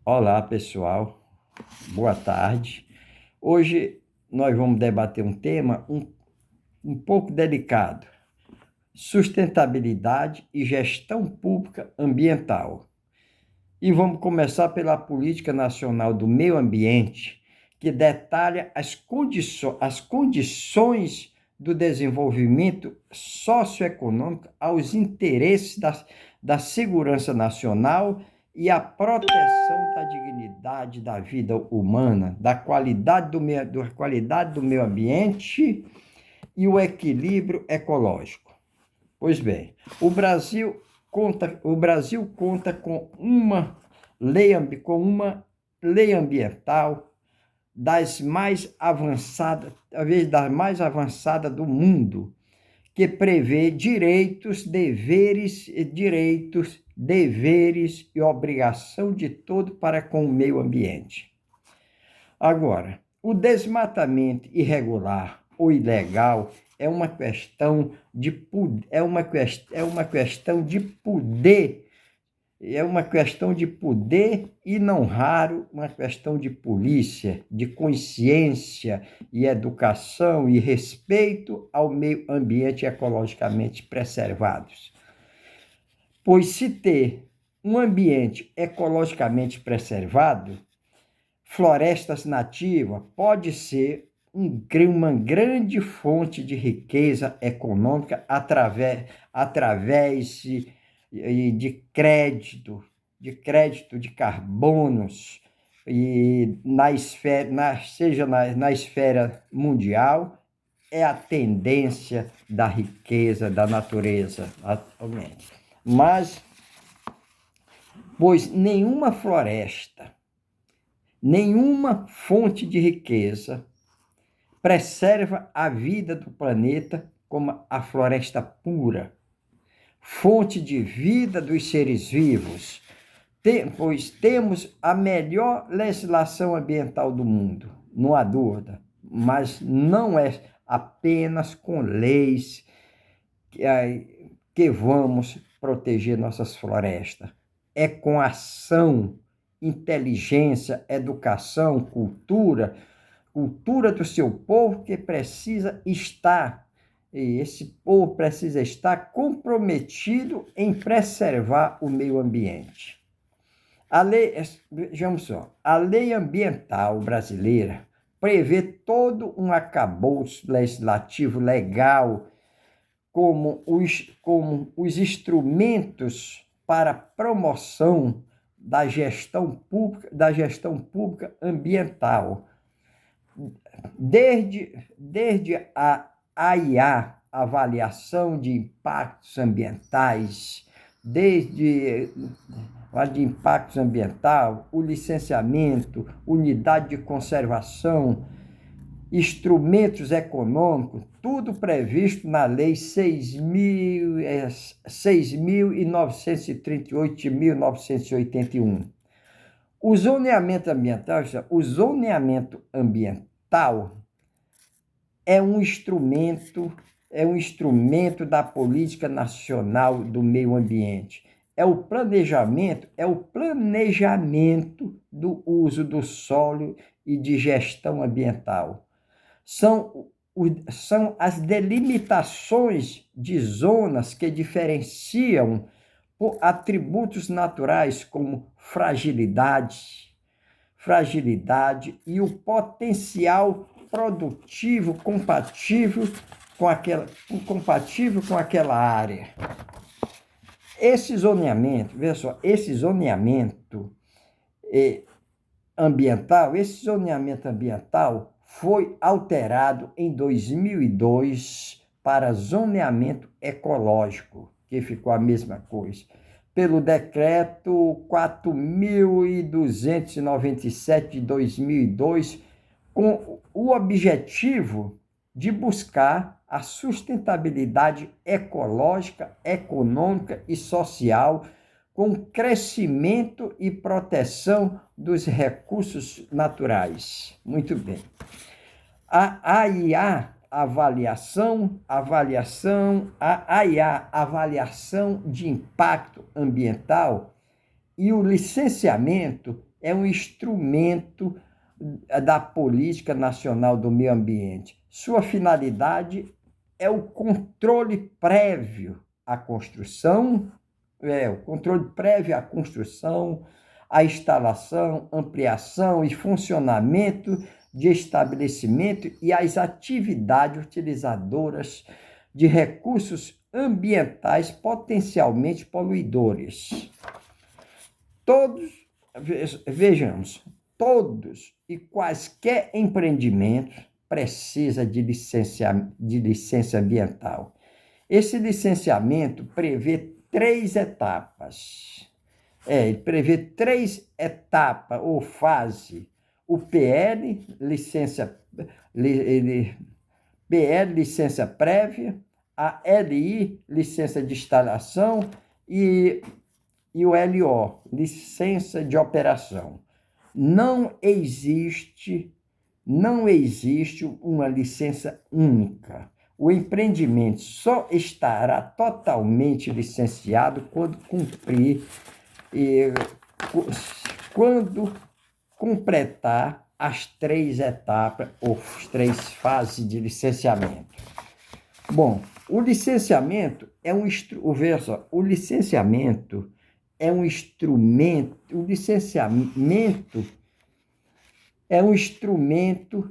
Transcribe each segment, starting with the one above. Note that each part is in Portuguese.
Olá, pessoal. Boa tarde. Hoje nós vamos debater um tema um pouco delicado: sustentabilidade e gestão pública ambiental. E vamos começar pela Política Nacional do Meio Ambiente, que detalha as condições do desenvolvimento socioeconômico aos interesses da segurança nacional e a proteção da dignidade da vida humana, da qualidade do meio ambiente e o equilíbrio ecológico. Pois bem, o Brasil conta com uma lei ambiental das mais avançadas, talvez das mais avançadas do mundo, que prevê deveres e obrigação de todo para com o meio ambiente. Agora, o desmatamento irregular ou ilegal é uma questão de poder, e não raro uma questão de polícia, de consciência e educação e respeito ao meio ambiente ecologicamente preservados. Pois se ter um ambiente ecologicamente preservado, florestas nativas pode ser uma grande fonte de riqueza econômica através de crédito de carbonos, e seja na esfera mundial, é a tendência da riqueza da natureza atualmente. Mas, pois nenhuma floresta, nenhuma fonte de riqueza preserva a vida do planeta como a floresta pura, fonte de vida dos seres vivos, pois temos a melhor legislação ambiental do mundo, não há dúvida, mas não é apenas com leis que vamos proteger nossas florestas, é com ação, inteligência, educação, cultura do seu povo que precisa estar, e esse povo precisa estar comprometido em preservar o meio ambiente. Vejamos só, a lei ambiental brasileira prevê todo um arcabouço legislativo legal como os instrumentos para promoção da gestão pública ambiental. Desde a AIA, avaliação de impactos ambientais, o licenciamento, unidade de conservação, instrumentos econômicos, tudo previsto na Lei 6.938 de 1981. O zoneamento ambiental é um instrumento da Política Nacional do Meio Ambiente. É o planejamento do uso do solo e de gestão ambiental. São as delimitações de zonas que diferenciam por atributos naturais como fragilidade e o potencial produtivo compatível com aquela área. Esse zoneamento ambiental foi alterado em 2002 para zoneamento ecológico, que ficou a mesma coisa, pelo Decreto 4.297 de 2002, com o objetivo de buscar a sustentabilidade ecológica, econômica e social, com crescimento e proteção dos recursos naturais. Muito bem. A AIA, avaliação de impacto ambiental, e o licenciamento é um instrumento da Política Nacional do Meio Ambiente. Sua finalidade é o controle prévio à construção, a instalação, ampliação e funcionamento de estabelecimento e as atividades utilizadoras de recursos ambientais potencialmente poluidores. Vejamos, todos e quaisquer empreendimentos precisam de licença ambiental. Esse licenciamento prevê 3 etapas. Ele prevê 3 etapas ou fases. O PL, licença prévia, a LI, licença de instalação, e o LO, licença de operação. Não existe uma licença única. O empreendimento só estará totalmente licenciado quando completar as 3 etapas ou as 3 fases de licenciamento. Bom, o licenciamento é um instrumento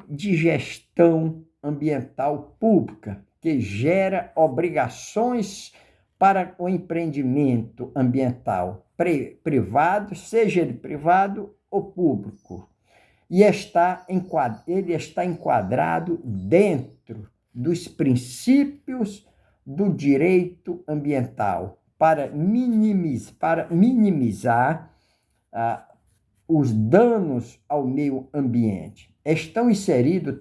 de gestão ambiental pública que gera obrigações para o empreendimento ambiental privado, seja ele privado ou público. E ele está enquadrado dentro dos princípios do direito ambiental para minimizar os danos ao meio ambiente. Estão inseridos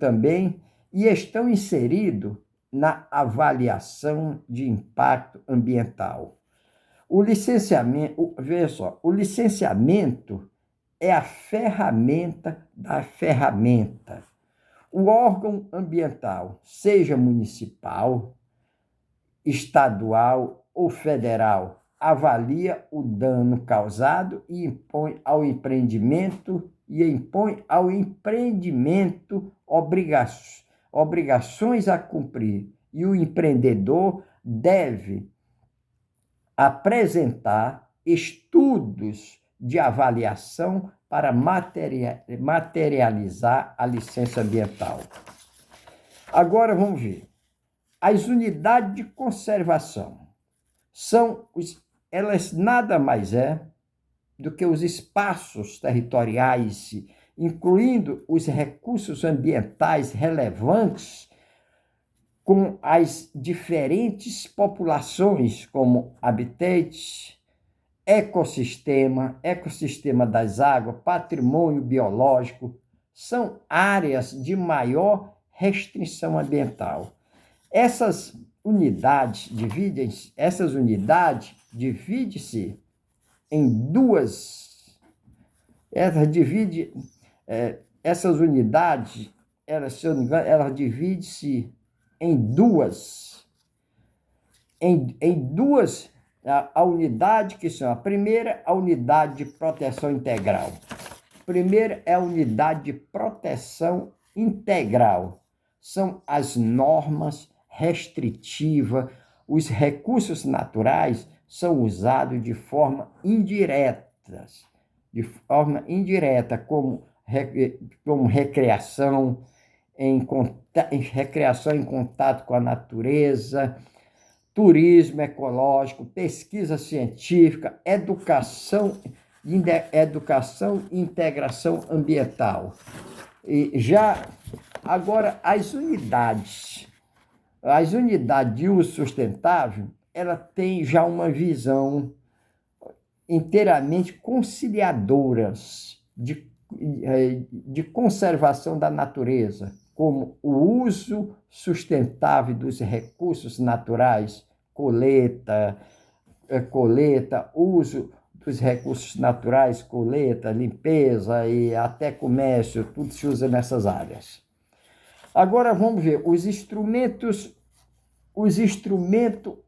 na avaliação de impacto ambiental. O licenciamento é a ferramenta da ferramenta. O órgão ambiental, seja municipal, estadual ou federal, avalia o dano causado e impõe ao empreendimento obrigações a cumprir. E o empreendedor deve apresentar estudos de avaliação para materializar a licença ambiental. Agora vamos ver. As unidades de conservação elas nada mais do que os espaços territoriais, incluindo os recursos ambientais relevantes com as diferentes populações, como habitats, ecossistema das águas, patrimônio biológico, são áreas de maior restrição ambiental. Essas unidades dividem-se em duas. Essas unidades, se eu não me engano, elas dividem-se em duas. Em duas, a unidade que são a primeira, a unidade de proteção integral. Primeiro é a unidade de proteção integral. São as normas restritivas, os recursos naturais são usados de forma indireta, como recreação em contato com a natureza, turismo ecológico, pesquisa científica, educação e integração ambiental. E já agora as unidades de uso sustentável, ela tem já uma visão inteiramente conciliadoras de conservação da natureza, como o uso sustentável dos recursos naturais, coleta, uso dos recursos naturais, coleta, limpeza e até comércio, tudo se usa nessas áreas. Agora vamos ver os instrumentos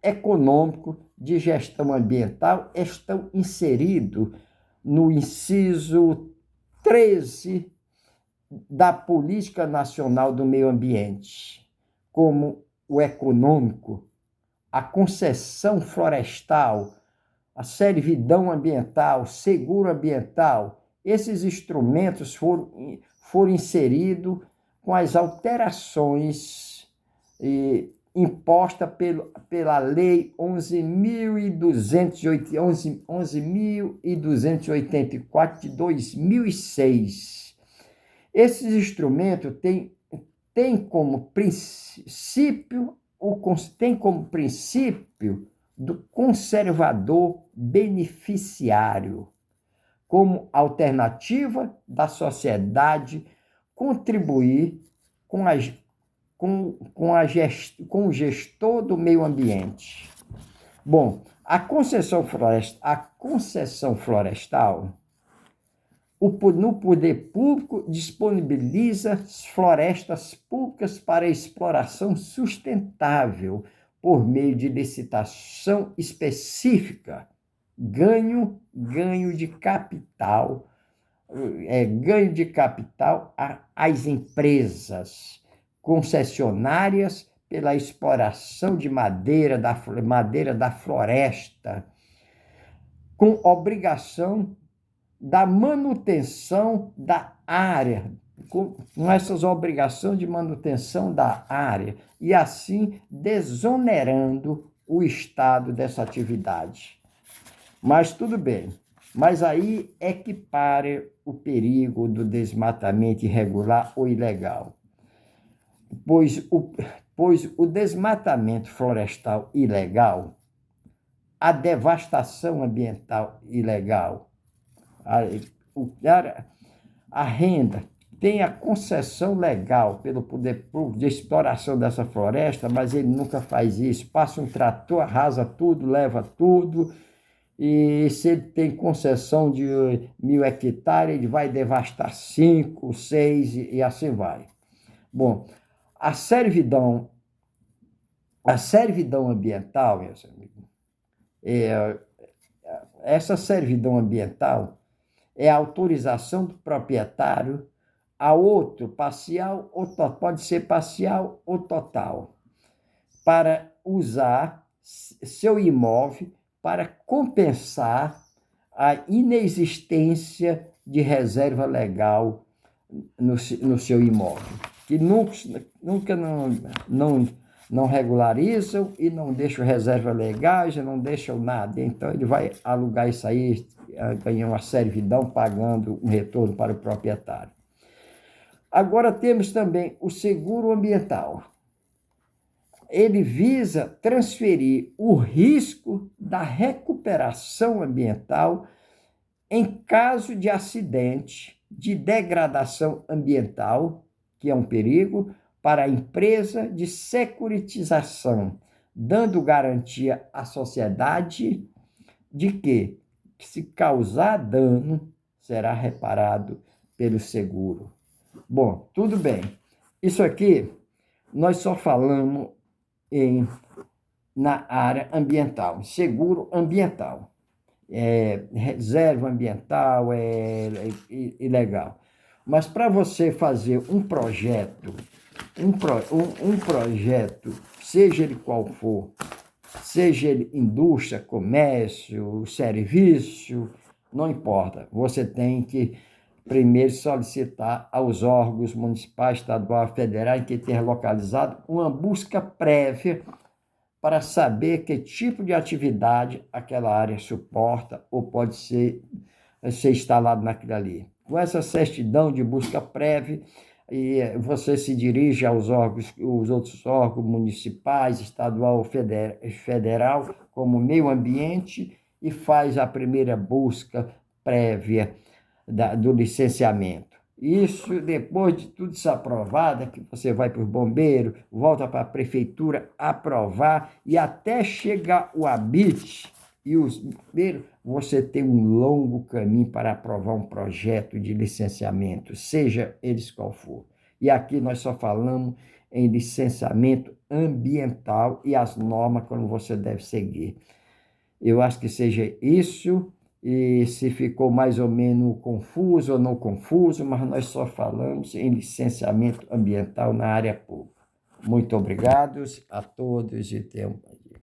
econômicos de gestão ambiental estão inseridos no inciso 13 da Política Nacional do Meio Ambiente, como o econômico, a concessão florestal, a servidão ambiental, seguro ambiental, esses instrumentos foram inseridos com as alterações imposta pela Lei 11.284 de 2006. Esses instrumentos têm como princípio do conservador beneficiário, como alternativa da sociedade contribuir com o gestor do meio ambiente. Bom, a concessão florestal, no poder público, disponibiliza florestas públicas para exploração sustentável por meio de licitação específica, ganho de capital, às empresas concessionárias pela exploração de madeira da floresta, com obrigação da manutenção da área, com essas obrigações de manutenção da área, e assim desonerando o Estado dessa atividade. Mas tudo bem, mas aí é que para o perigo do desmatamento irregular ou ilegal. Pois o desmatamento florestal ilegal, a devastação ambiental ilegal, a renda tem a concessão legal pelo poder público de exploração dessa floresta, mas ele nunca faz isso. Passa um trator, arrasa tudo, leva tudo, e se ele tem concessão de 1.000 hectares, ele vai devastar 5, 6 e assim vai. Bom, a servidão ambiental, meus amigos, essa servidão ambiental é a autorização do proprietário a outro, parcial ou pode ser parcial ou total, para usar seu imóvel para compensar a inexistência de reserva legal no seu imóvel, que nunca não regularizam e não deixam reserva legais, não deixam nada. Então, ele vai alugar isso aí, ganhar uma servidão, pagando um retorno para o proprietário. Agora temos também o seguro ambiental. Ele visa transferir o risco da recuperação ambiental em caso de acidente, de degradação ambiental, que é um perigo, para a empresa de securitização, dando garantia à sociedade de que, se causar dano, será reparado pelo seguro. Bom, tudo bem. Isso aqui nós só falamos na área ambiental, seguro ambiental. Reserva ambiental é ilegal. Mas para você fazer um projeto, seja ele qual for, seja ele indústria, comércio, serviço, não importa, você tem que primeiro solicitar aos órgãos municipais, estadual, federal em que tenha localizado uma busca prévia para saber que tipo de atividade aquela área suporta ou pode ser instalado naquilo ali. Com essa certidão de busca prévia, você se dirige aos outros órgãos municipais, estadual, federal, como meio ambiente, e faz a primeira busca prévia do licenciamento. Isso, depois de tudo isso aprovado, que você vai para os bombeiros, volta para a prefeitura aprovar, e até chegar o habite e os bombeiros, você tem um longo caminho para aprovar um projeto de licenciamento, seja eles qual for. E aqui nós só falamos em licenciamento ambiental e as normas como você deve seguir. Eu acho que seja isso, e se ficou mais ou menos confuso ou não confuso, mas nós só falamos em licenciamento ambiental na área pública. Muito obrigado a todos e tenham